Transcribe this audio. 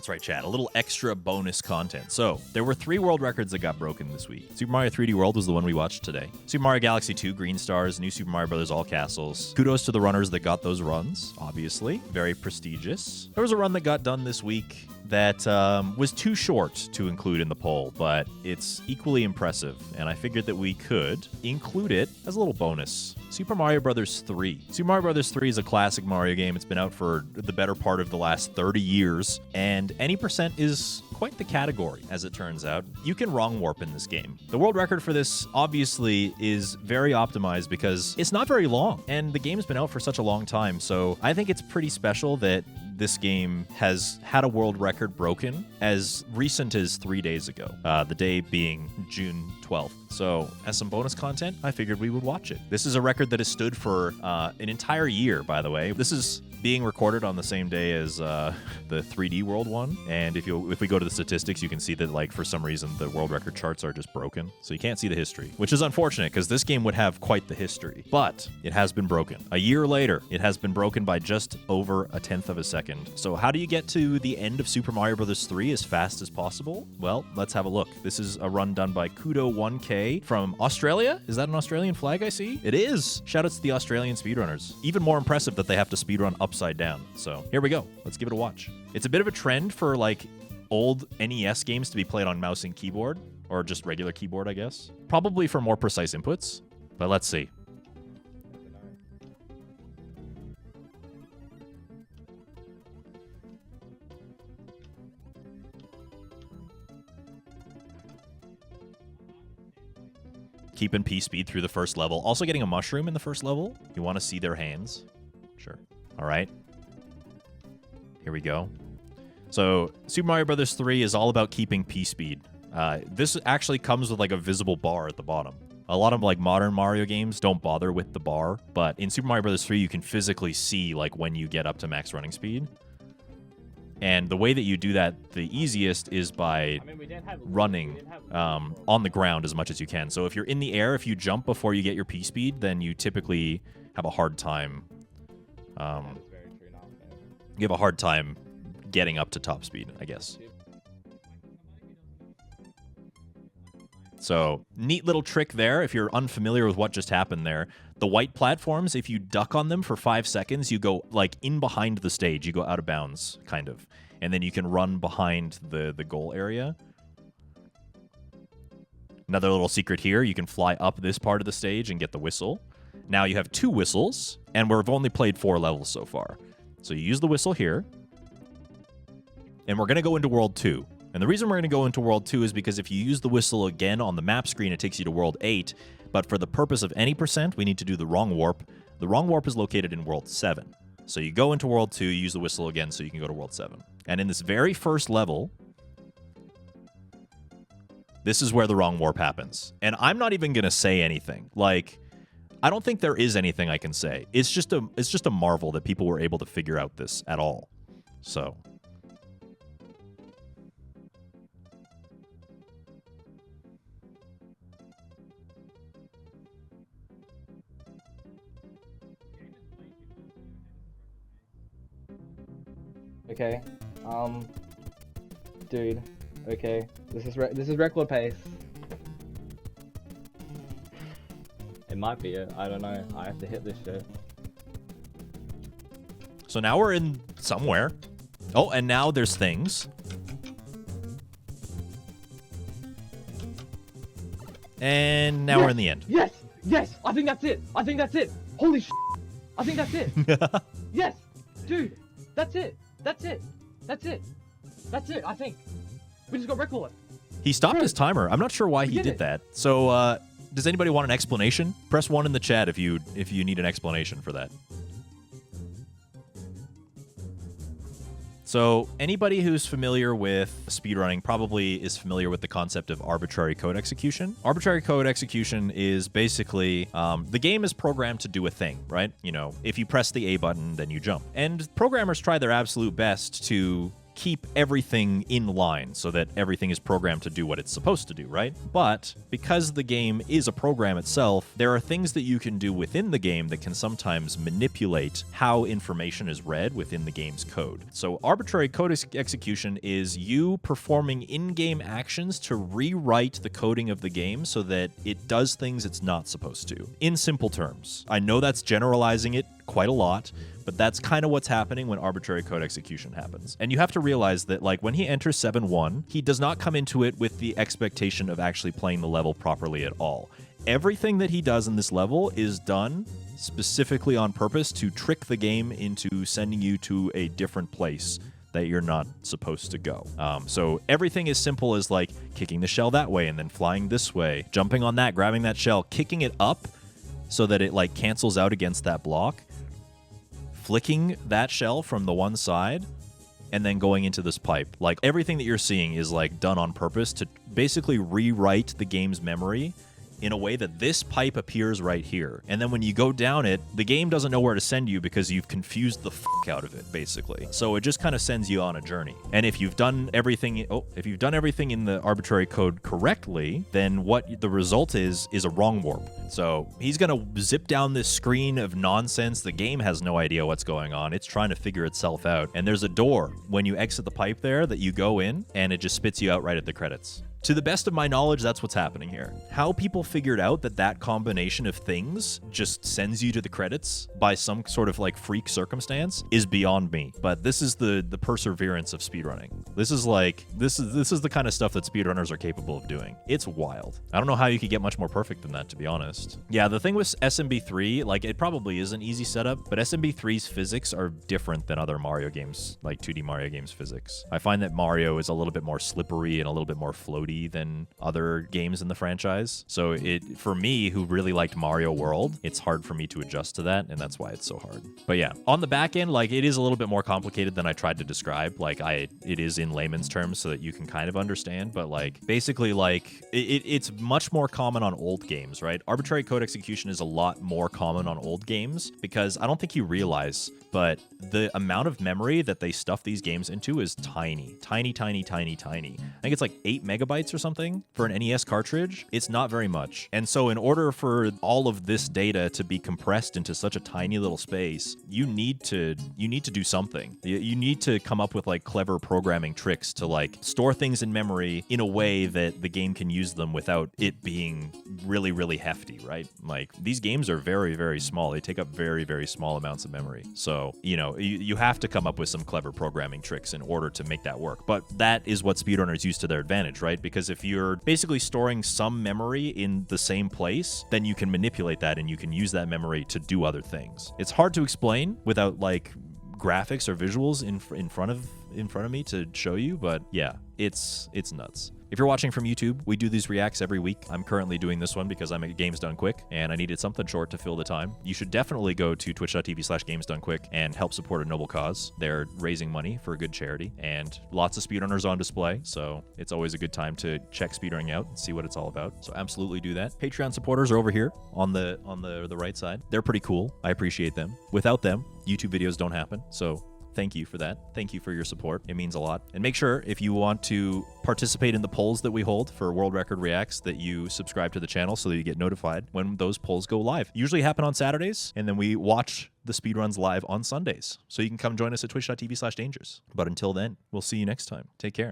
That's right, chat. A little extra bonus content. So, there were 3 world records that got broken this week. Super Mario 3D World was the one we watched today. Super Mario Galaxy 2 Green Stars, New Super Mario Bros. All Castles. Kudos to the runners that got those runs, obviously. Very prestigious. There was a run that got done this week that was too short to include in the poll, but it's equally impressive, and I figured that we could include it as a little bonus. Super Mario Bros. 3. Super Mario Bros. 3 is a classic Mario game. It's been out for the better part of the last 30 years, and any percent is quite the category, as it turns out. You can wrong warp in this game. The world record for this, obviously, is very optimized because it's not very long, and the game's been out for such a long time, so I think it's pretty special that this game has had a world record broken as recent as 3 days ago, the day being June 12th. So, as some bonus content, I figured we would watch it. This is a record that has stood for an entire year, by the way. This is being recorded on the same day as the 3D World one, and if we go to the statistics, you can see that, like, for some reason, the world record charts are just broken, so you can't see the history, which is unfortunate, because this game would have quite the history, but it has been broken. A year later, it has been broken by just over a 1/10 of a second. So how do you get to the end of Super Mario Bros. 3 as fast as possible? Well, let's have a look. This is a run done by Kudo1K from Australia. Is that an Australian flag I see? It is! Shoutouts to the Australian speedrunners. Even more impressive that they have to speedrun upside down. So here we go. Let's give it a watch. It's a bit of a trend for, like, old NES games to be played on mouse and keyboard, or just regular keyboard, I guess. Probably for more precise inputs, but let's see. Keeping P-speed through the first level. Also getting a mushroom in the first level. You want to see their hands. Sure. All right. Here we go. So, Super Mario Bros. 3 is all about keeping P-speed. This actually comes with, like, a visible bar at the bottom. A lot of, like, modern Mario games don't bother with the bar, but in Super Mario Bros. 3, you can physically see, like, when you get up to max running speed. And the way that you do that the easiest is by running on the ground as much as you can. So if you're in the air, if you jump before you get your P-speed, then you typically have a hard time. You have a hard time getting up to top speed, I guess. So, neat little trick there. If you're unfamiliar with what just happened there, the white platforms, if you duck on them for 5 seconds, you go, like, in behind the stage. You go out of bounds, kind of. And then you can run behind the goal area. Another little secret here, you can fly up this part of the stage and get the whistle. Now you have 2 whistles, and we've only played 4 levels so far. So you use the whistle here, and we're going to go into World 2. And the reason we're going to go into World 2 is because if you use the whistle again on the map screen, it takes you to World 8. But for the purpose of any percent, we need to do the wrong warp. The wrong warp is located in World 7. So you go into World 2, you use the whistle again so you can go to World 7. And in this very first level, this is where the wrong warp happens. And I'm not even going to say anything. Like, I don't think there is anything I can say. It's just a marvel that people were able to figure out this at all. So... Okay, dude, okay, this is record pace. It might be it, I don't know, I have to hit this shit. So now we're in somewhere. Oh, and now there's things. And now we're in the end. Yes, yes, I think that's it, holy shit, I think that's it. Yes, dude, that's it. That's it, I think. We just got record. He stopped his timer. I'm not sure why he did that. So, does anybody want an explanation? Press 1 in the chat if you need an explanation for that. So anybody who's familiar with speedrunning probably is familiar with the concept of arbitrary code execution. Arbitrary code execution is basically the game is programmed to do a thing, right? You know, if you press the A button, then you jump. And programmers try their absolute best to keep everything in line so that everything is programmed to do what it's supposed to do, right? But because the game is a program itself, there are things that you can do within the game that can sometimes manipulate how information is read within the game's code. So arbitrary code execution is you performing in-game actions to rewrite the coding of the game so that it does things it's not supposed to. In simple terms, I know that's generalizing it quite a lot, but that's kind of what's happening when arbitrary code execution happens. And you have to realize that, like, when he enters 7-1, he does not come into it with the expectation of actually playing the level properly at all. Everything that he does in this level is done specifically on purpose to trick the game into sending you to a different place that you're not supposed to go. So everything is simple as, like, kicking the shell that way and then flying this way, jumping on that, grabbing that shell, kicking it up so that it, like, cancels out against that block, flicking that shell from the one side, and then going into this pipe. Like, everything that you're seeing is, like, done on purpose to basically rewrite the game's memory in a way that this pipe appears right here. And then when you go down it, the game doesn't know where to send you because you've confused the fuck out of it, basically. So it just kind of sends you on a journey. And if you've done everything, in the arbitrary code correctly, then what the result is a wrong warp. So he's gonna zip down this screen of nonsense. The game has no idea what's going on. It's trying to figure itself out. And there's a door when you exit the pipe there that you go in, and it just spits you out right at the credits. To the best of my knowledge, that's what's happening here. How people figured out that combination of things just sends you to the credits by some sort of, like, freak circumstance is beyond me. But this is the perseverance of speedrunning. This is the kind of stuff that speedrunners are capable of doing. It's wild. I don't know how you could get much more perfect than that, to be honest. Yeah, the thing with SMB3, like, it probably is an easy setup, but SMB3's physics are different than other Mario games, like 2D Mario games physics. I find that Mario is a little bit more slippery and a little bit more floaty than other games in the franchise. So for me, who really liked Mario World, it's hard for me to adjust to that, and that's why it's so hard. But yeah, on the back end, like, it is a little bit more complicated than I tried to describe. Like, it is in layman's terms so that you can kind of understand, but, like, basically, like, it's much more common on old games, right? Arbitrary code execution is a lot more common on old games because I don't think you realize, but the amount of memory that they stuff these games into is tiny. Tiny, tiny, tiny, tiny. I think it's like 8 megabytes or something for an NES cartridge. It's not very much. And so in order for all of this data to be compressed into such a tiny little space, you need to do something. You need to come up with, like, clever programming tricks to, like, store things in memory in a way that the game can use them without it being really, really hefty, right? Like, these games are very, very small. They take up very, very small amounts of memory. So, you know, you have to come up with some clever programming tricks in order to make that work. But that is what speedrunners use to their advantage, right? Because if you're basically storing some memory in the same place, then you can manipulate that and you can use that memory to do other things. It's hard to explain without, like, graphics or visuals in front of me to show you, but yeah, it's nuts. If you're watching from YouTube, we do these reacts every week. I'm currently doing this one because I'm at Games Done Quick, and I needed something short to fill the time. You should definitely go to twitch.tv/GamesDoneQuick and help support a noble cause. They're raising money for a good charity, and lots of speedrunners on display, so it's always a good time to check speedrunning out and see what it's all about. So absolutely do that. Patreon supporters are over here on the right side. They're pretty cool. I appreciate them. Without them, YouTube videos don't happen, so thank you for that. Thank you for your support. It means a lot. And make sure, if you want to participate in the polls that we hold for World Record Reacts, that you subscribe to the channel so that you get notified when those polls go live. Usually happen on Saturdays, and then we watch the speedruns live on Sundays. So you can come join us at twitch.tv/dangers. But until then, we'll see you next time. Take care.